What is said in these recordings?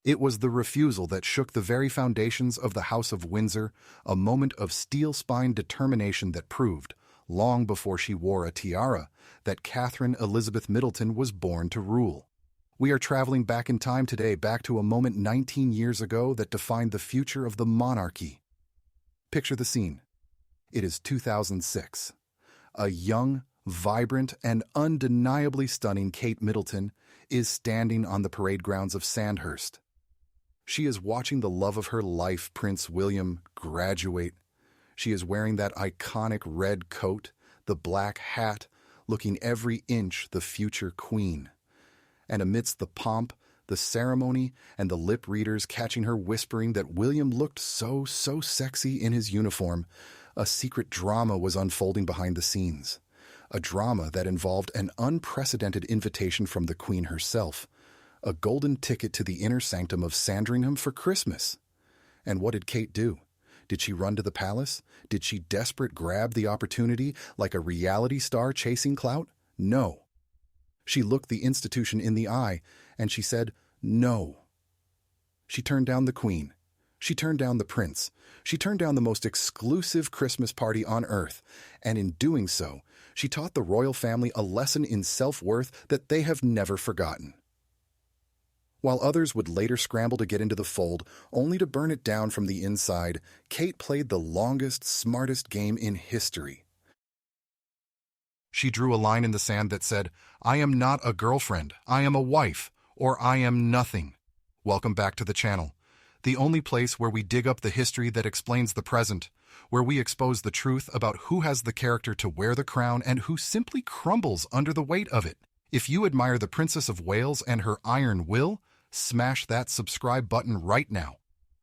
It was the refusal that shook the very foundations of the House of Windsor, a moment of steel-spined determination that proved, long before she wore a tiara, that Catherine Elizabeth Middleton was born to rule. We are traveling back in time today, back to a moment 19 years ago that defined the future of the monarchy. Picture the scene. It is 2006. A young, vibrant, and undeniably stunning Kate Middleton is standing on the parade grounds of Sandhurst. She is watching the love of her life, Prince William, graduate. She is wearing that iconic red coat, the black hat, looking every inch the future queen. And amidst the pomp, the ceremony, and the lip readers catching her whispering that William looked so sexy in his uniform, a secret drama was unfolding behind the scenes. A drama that involved an unprecedented invitation from the Queen herself, a golden ticket to the inner sanctum of Sandringham for Christmas. And what did Kate do? Did she run to the palace? Did she desperate grab the opportunity like a reality star chasing clout? No. She looked the institution in the eye, and she said, no. She turned down the Queen. She turned down the Prince. She turned down the most exclusive Christmas party on earth, and in doing so, she taught the royal family a lesson in self-worth that they have never forgotten. While others would later scramble to get into the fold, only to burn it down from the inside, Kate played the longest, smartest game in history. She drew a line in the sand that said, I am not a girlfriend, I am a wife, or I am nothing. Welcome back to the channel, the only place where we dig up the history that explains the present, where we expose the truth about who has the character to wear the crown and who simply crumbles under the weight of it. If you admire the Princess of Wales and her iron will, smash that subscribe button right now.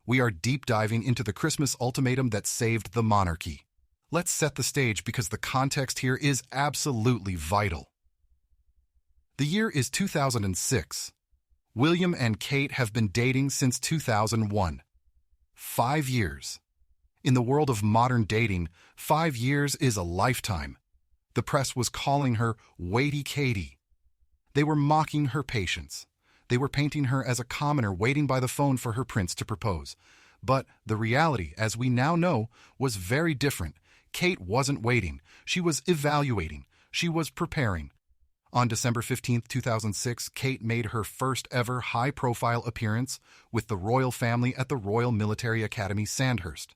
We are deep diving into the Christmas ultimatum that saved the monarchy. Let's set the stage because the context here is absolutely vital. The year is 2006. William and Kate have been dating since 2001. 5 years. In the world of modern dating, 5 years is a lifetime. The press was calling her Waity Katie. They were mocking her patience. They were painting her as a commoner waiting by the phone for her prince to propose. But the reality, as we now know, was very different. Kate wasn't waiting. She was evaluating. She was preparing. On December 15, 2006, Kate made her first ever high-profile appearance with the royal family at the Royal Military Academy, Sandhurst.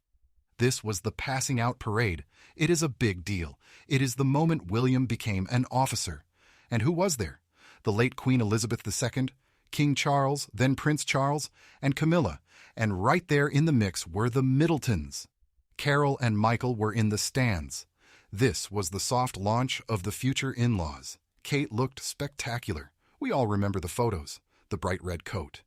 This was the passing out parade. It is a big deal. It is the moment William became an officer. And who was there? The late Queen Elizabeth II, King Charles, then Prince Charles, and Camilla, and right there in the mix were the Middletons. Carol and Michael were in the stands. This was the soft launch of the future in-laws. Kate looked spectacular. We all remember the photos, the bright red coat.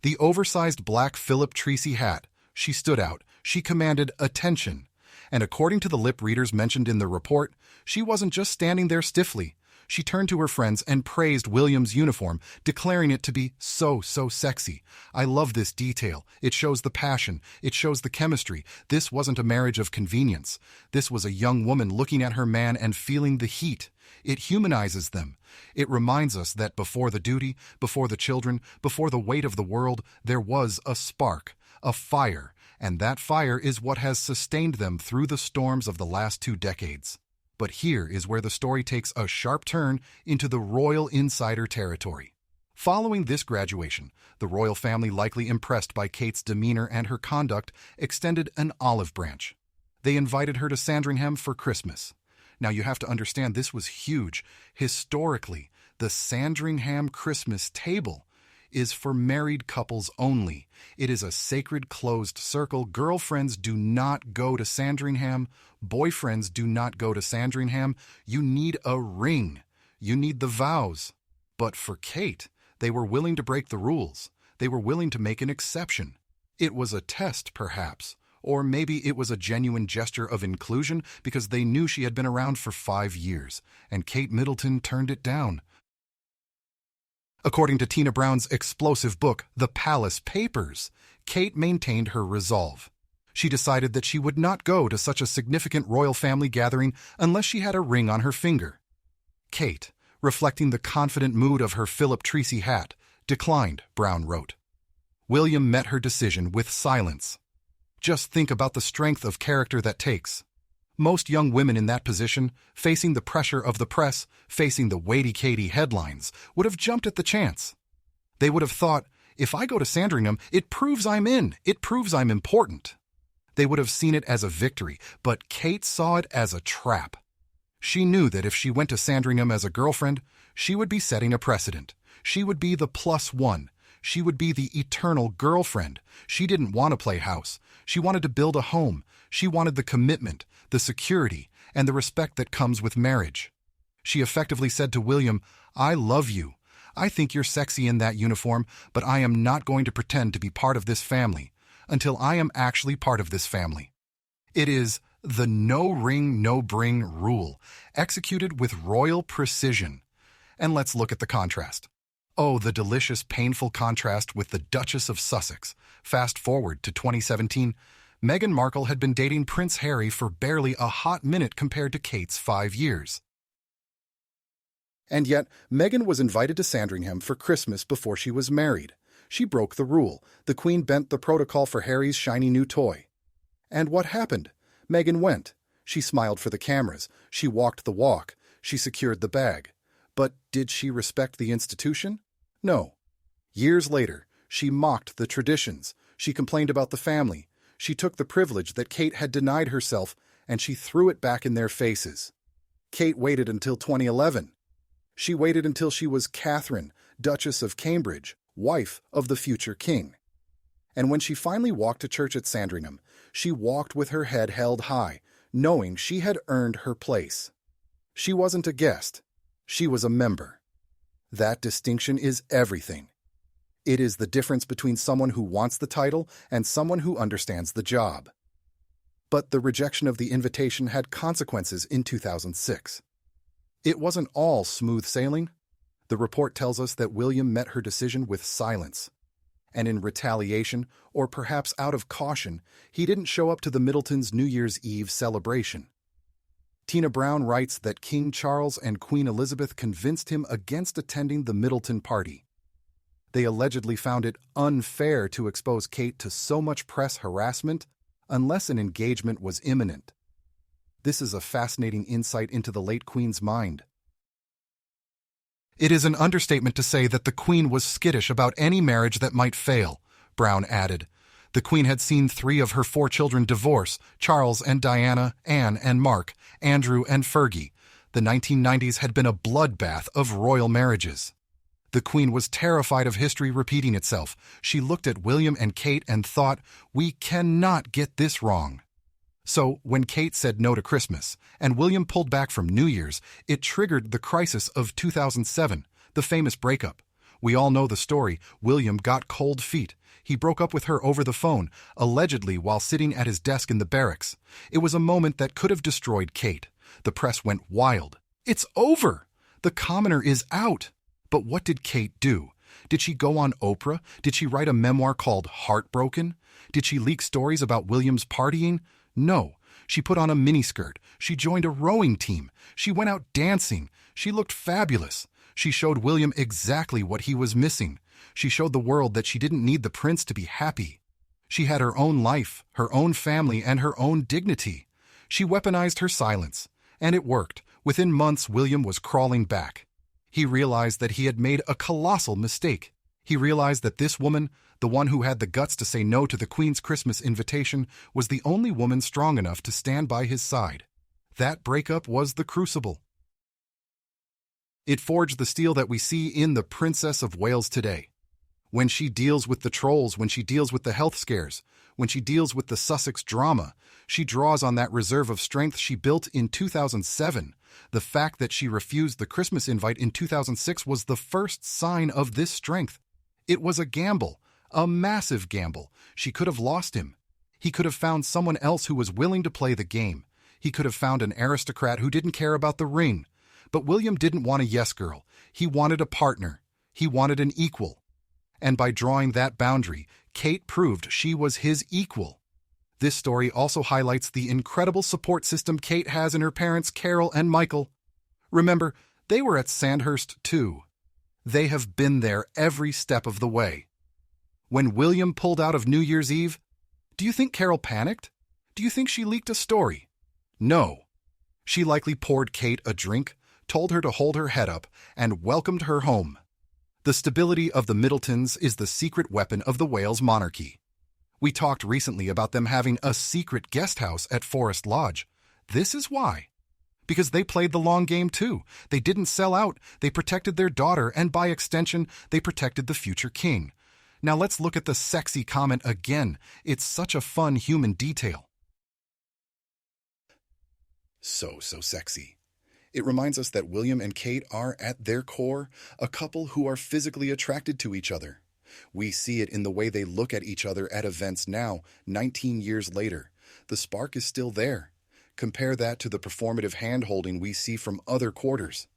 The oversized black Philip Treacy hat, she stood out, she commanded attention. And according to the lip readers mentioned in the report, she wasn't just standing there stiffly. She turned to her friends and praised William's uniform, declaring it to be so sexy. I love this detail. It shows the passion. It shows the chemistry. This wasn't a marriage of convenience. This was a young woman looking at her man and feeling the heat. It humanizes them. It reminds us that before the duty, before the children, before the weight of the world, there was a spark, a fire, and that fire is what has sustained them through the storms of the last 2 decades. But here is where the story takes a sharp turn into the royal insider territory. Following this graduation, the royal family, likely impressed by Kate's demeanor and her conduct, extended an olive branch. They invited her to Sandringham for Christmas. Now you have to understand this was huge. Historically, the Sandringham Christmas table is for married couples only. It is a sacred closed circle. Girlfriends do not go to Sandringham. Boyfriends do not go to Sandringham. You need a ring. You need the vows. But for Kate, they were willing to break the rules. They were willing to make an exception. It was a test, perhaps. Or maybe it was a genuine gesture of inclusion because they knew she had been around for 5 years, and Kate Middleton turned it down. According to Tina Brown's explosive book, The Palace Papers, Kate maintained her resolve. She decided that she would not go to such a significant royal family gathering unless she had a ring on her finger. Kate, reflecting the confident mood of her Philip Treacy hat, Declined, Brown wrote. William met her decision with silence. Just think about the strength of character that takes. Most young women in that position, facing the pressure of the press, facing the weighty Katie headlines, would have jumped at the chance. They would have thought, if I go to Sandringham, it proves I'm in, it proves I'm important. They would have seen it as a victory, but Kate saw it as a trap. She knew that if she went to Sandringham as a girlfriend, she would be setting a precedent. She would be the +1. She would be the eternal girlfriend. She didn't want to play house. She wanted to build a home. She wanted the commitment, the security, and the respect that comes with marriage. She effectively said to William, I love you. I think you're sexy in that uniform, but I am not going to pretend to be part of this family until I am actually part of this family. It is the no ring, no bring rule, executed with royal precision. And let's look at the contrast. Oh, the delicious, painful contrast with the Duchess of Sussex. Fast forward to 2017, Meghan Markle had been dating Prince Harry for barely a hot minute compared to Kate's 5 years. And yet, Meghan was invited to Sandringham for Christmas before she was married. She broke the rule. The Queen bent the protocol for Harry's shiny new toy. And what happened? Meghan went. She smiled for the cameras. She walked the walk. She secured the bag. But did she respect the institution? No. Years later, she mocked the traditions. She complained about the family. She took the privilege that Kate had denied herself, and she threw it back in their faces. Kate waited until 2011. She waited until she was Catherine, Duchess of Cambridge, wife of the future king. And when she finally walked to church at Sandringham, she walked with her head held high, knowing she had earned her place. She wasn't a guest. She was a member. That distinction is everything. It is the difference between someone who wants the title and someone who understands the job. But the rejection of the invitation had consequences in 2006. It wasn't all smooth sailing. The report tells us that William met her decision with silence. And in retaliation, or perhaps out of caution, he didn't show up to the Middletons' New Year's Eve celebration. Tina Brown writes that King Charles and Queen Elizabeth convinced him against attending the Middleton party. They allegedly found it unfair to expose Kate to so much press harassment unless an engagement was imminent. This is a fascinating insight into the late Queen's mind. It is an understatement to say that the Queen was skittish about any marriage that might fail, Brown added. The Queen had seen 3 of her 4 children divorce, Charles and Diana, Anne and Mark, Andrew and Fergie. The 1990s had been a bloodbath of royal marriages. The Queen was terrified of history repeating itself. She looked at William and Kate and thought, we cannot get this wrong. So, when Kate said no to Christmas, and William pulled back from New Year's, it triggered the crisis of 2007, the famous breakup. We all know the story. William got cold feet. He broke up with her over the phone, allegedly while sitting at his desk in the barracks. It was a moment that could have destroyed Kate. The press went wild. It's over! The commoner is out! But what did Kate do? Did she go on Oprah? Did she write a memoir called Heartbroken? Did she leak stories about William's partying? No. She put on a miniskirt. She joined a rowing team. She went out dancing. She looked fabulous. She showed William exactly what he was missing. She showed the world that she didn't need the prince to be happy. She had her own life, her own family, and her own dignity. She weaponized her silence. And it worked. Within months, William was crawling back. He realized that he had made a colossal mistake. He realized that this woman, the one who had the guts to say no to the Queen's Christmas invitation, was the only woman strong enough to stand by his side. That breakup was the crucible. It forged the steel that we see in the Princess of Wales today. When she deals with the trolls, when she deals with the health scares, when she deals with the Sussex drama, she draws on that reserve of strength she built in 2007. The fact that she refused the Christmas invite in 2006 was the first sign of this strength. It was a gamble, a massive gamble. She could have lost him. He could have found someone else who was willing to play the game. He could have found an aristocrat who didn't care about the ring. But William didn't want a yes girl. He wanted a partner. He wanted an equal. And by drawing that boundary, Kate proved she was his equal. This story also highlights the incredible support system Kate has in her parents, Carol and Michael. Remember, they were at Sandhurst too. They have been there every step of the way. When William pulled out of New Year's Eve, do you think Carol panicked? Do you think she leaked a story? No. She likely poured Kate a drink, told her to hold her head up, and welcomed her home. The stability of the Middletons is the secret weapon of the Wales monarchy. We talked recently about them having a secret guest house at Forest Lodge. This is why. Because they played the long game too. They didn't sell out. They protected their daughter, and by extension, they protected the future king. Now let's look at the sexy comment again. It's such a fun human detail. So sexy. It reminds us that William and Kate are, at their core, a couple who are physically attracted to each other. We see it in the way they look at each other at events now, 19 years later. The spark is still there. Compare that to the performative hand-holding we see from other quarters.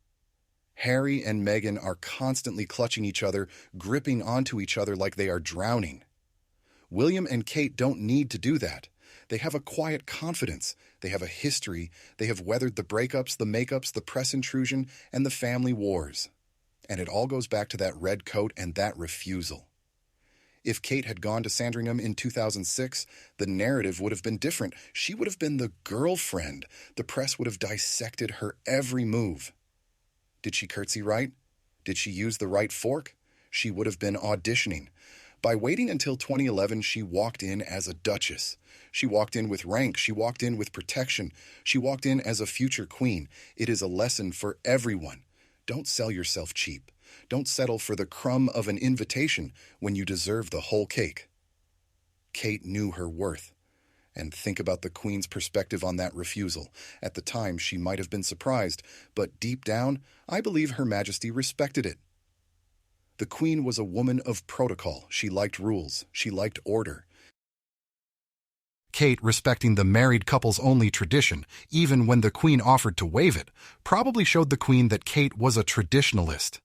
Harry and Meghan are constantly clutching each other, gripping onto each other like they are drowning. William and Kate don't need to do that. They have a quiet confidence. They have a history. They have weathered the breakups, the makeups, the press intrusion, and the family wars. And it all goes back to that red coat and that refusal. If Kate had gone to Sandringham in 2006, the narrative would have been different. She would have been the girlfriend. The press would have dissected her every move. Did she curtsy right? Did she use the right fork? She would have been auditioning. By waiting until 2011, she walked in as a duchess. She walked in with rank. She walked in with protection. She walked in as a future queen. It is a lesson for everyone. Don't sell yourself cheap. Don't settle for the crumb of an invitation when you deserve the whole cake. Kate knew her worth. And think about the Queen's perspective on that refusal. At the time, she might have been surprised, but deep down, I believe Her Majesty respected it. The Queen was a woman of protocol. She liked rules. She liked order. Kate, respecting the married couple's only tradition, even when the Queen offered to waive it, probably showed the Queen that Kate was a traditionalist.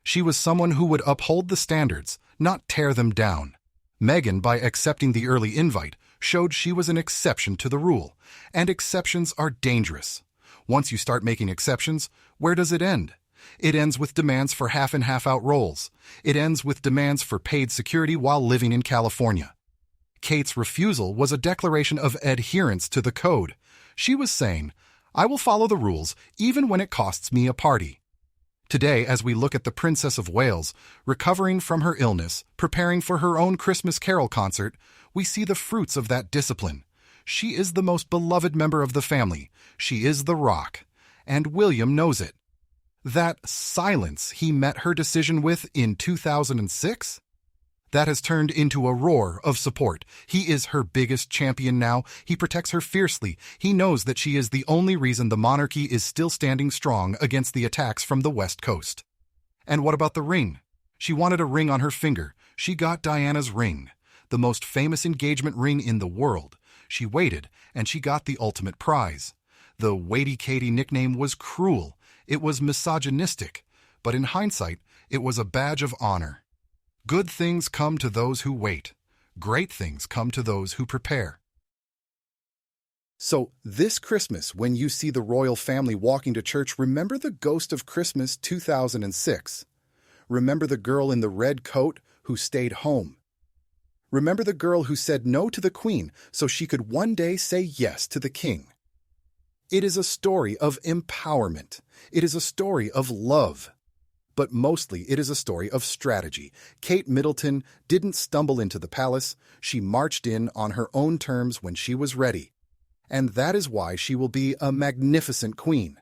She was someone who would uphold the standards, not tear them down. Meghan, by accepting the early invite, showed she was an exception to the rule, and exceptions are dangerous. Once you start making exceptions, where does it end? It ends with demands for half and half-out roles. It ends with demands for paid security while living in California. Kate's refusal was a declaration of adherence to the code. She was saying, I will follow the rules even when it costs me a party. Today, as we look at the Princess of Wales, recovering from her illness, preparing for her own Christmas Carol concert, we see the fruits of that discipline. She is the most beloved member of the family. She is the rock. And William knows it. That silence he met her decision with in 2006? That has turned into a roar of support. He is her biggest champion now. He protects her fiercely. He knows that she is the only reason the monarchy is still standing strong against the attacks from the West Coast. And what about the ring? She wanted a ring on her finger. She got Diana's ring, the most famous engagement ring in the world. She waited, and she got the ultimate prize. The Waity Katie nickname was cruel. It was misogynistic. But in hindsight, it was a badge of honor. Good things come to those who wait. Great things come to those who prepare. So, this Christmas, when you see the royal family walking to church, remember the ghost of Christmas 2006. Remember the girl in the red coat who stayed home. Remember the girl who said no to the Queen so she could one day say yes to the King. It is a story of empowerment. It is a story of love. But mostly it is a story of strategy. Kate Middleton didn't stumble into the palace. She marched in on her own terms when she was ready. And that is why she will be a magnificent queen.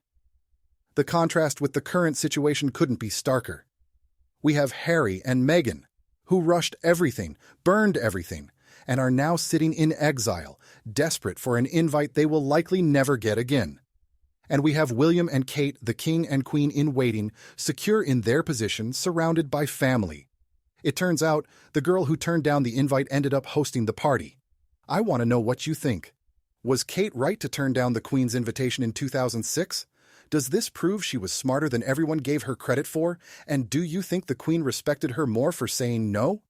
The contrast with the current situation couldn't be starker. We have Harry and Meghan, who rushed everything, burned everything, and are now sitting in exile, desperate for an invite they will likely never get again. And we have William and Kate, the king and queen in waiting, secure in their position, surrounded by family. It turns out the girl who turned down the invite ended up hosting the party. I want to know what you think. Was Kate right to turn down the Queen's invitation in 2006? Does this prove she was smarter than everyone gave her credit for? And do you think the Queen respected her more for saying no?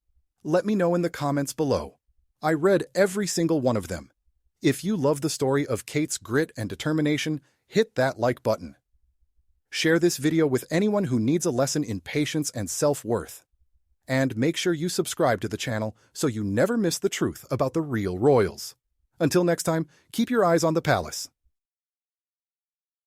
Let me know in the comments below. I read every single one of them. If you love the story of Kate's grit and determination, hit that like button. Share this video with anyone who needs a lesson in patience and self-worth. And make sure you subscribe to the channel so you never miss the truth about the real royals. Until next time, keep your eyes on the palace.